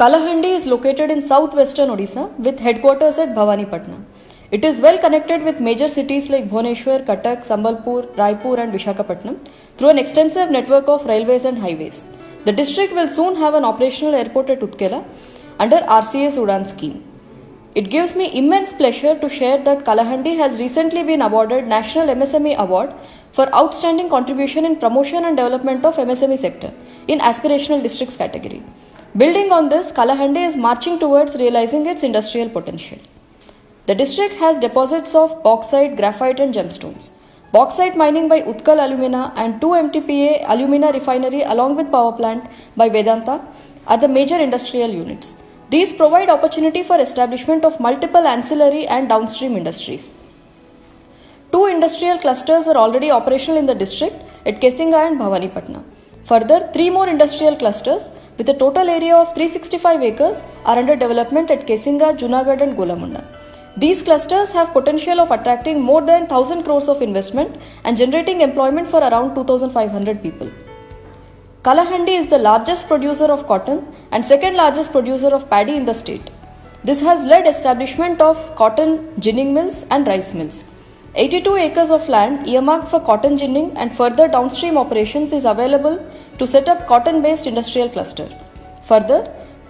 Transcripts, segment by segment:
Kalahandi is located in southwestern Odisha with headquarters at Bhawanipatna. It is well connected with major cities like Bhubaneswar, Cuttack, Sambalpur, Raipur and Visakhapatnam through an extensive network of railways and highways. The district will soon have an operational airport at Utkela under RCS Udan scheme. It gives me immense pleasure to share that Kalahandi has recently been awarded National MSME Award for outstanding contribution in promotion and development of MSME sector in aspirational districts category. Building on this, Kalahandi is marching towards realizing its industrial potential. The district has deposits of bauxite, graphite and gemstones. Bauxite mining by Utkal Alumina and 2 MTPA alumina refinery along with power plant by Vedanta are the major industrial units. These provide opportunity for establishment of multiple ancillary and downstream industries. 2 industrial clusters are already operational in the district at Kesinga and Bhawanipatna. Further, 3 more industrial clusters with a total area of 365 acres are under development at Kesinga, Junagadh and Golamunda. These clusters have potential of attracting more than 1000 crores of investment and generating employment for around 2500 people. Kalahandi is the largest producer of cotton and second largest producer of paddy in the state. This has led establishment of cotton ginning mills and rice mills. 82 acres of land earmarked for cotton ginning and further downstream operations is available to set up cotton-based industrial cluster. Further,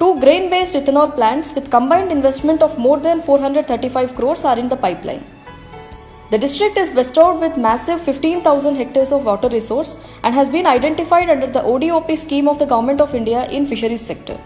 2 grain-based ethanol plants with combined investment of more than 435 crores are in the pipeline. The district is bestowed with massive 15,000 hectares of water resource and has been identified under the ODOP scheme of the Government of India in fisheries sector.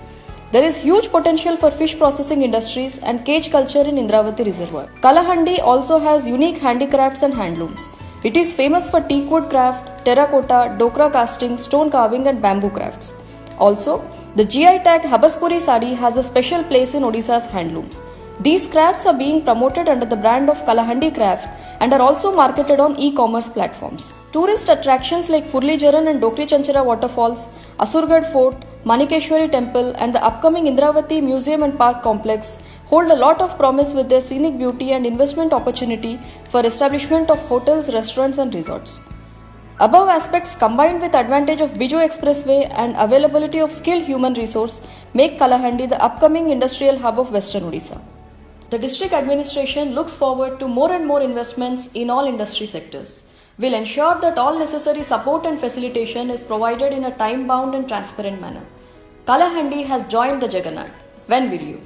There is huge potential for fish processing industries and cage culture in Indravati Reservoir. Kalahandi also has unique handicrafts and handlooms. It is famous for teak wood craft, terracotta, dokra casting, stone carving and bamboo crafts. Also, the GI tagged Habaspuri Sari has a special place in Odisha's handlooms. These crafts are being promoted under the brand of Kalahandi Craft and are also marketed on e-commerce platforms. Tourist attractions like Furli Jaran and Dokri Chanchara waterfalls, Asurgarh Fort, Manikeshwari Temple and the upcoming Indravati Museum and Park Complex hold a lot of promise with their scenic beauty and investment opportunity for establishment of hotels, restaurants and resorts. Above aspects combined with advantage of Biju Expressway and availability of skilled human resource make Kalahandi the upcoming industrial hub of Western Odisha. The district administration looks forward to more and more investments in all industry sectors. We'll ensure that all necessary support and facilitation is provided in a time-bound and transparent manner. Kalahandi has joined the Juggernaut. When will you?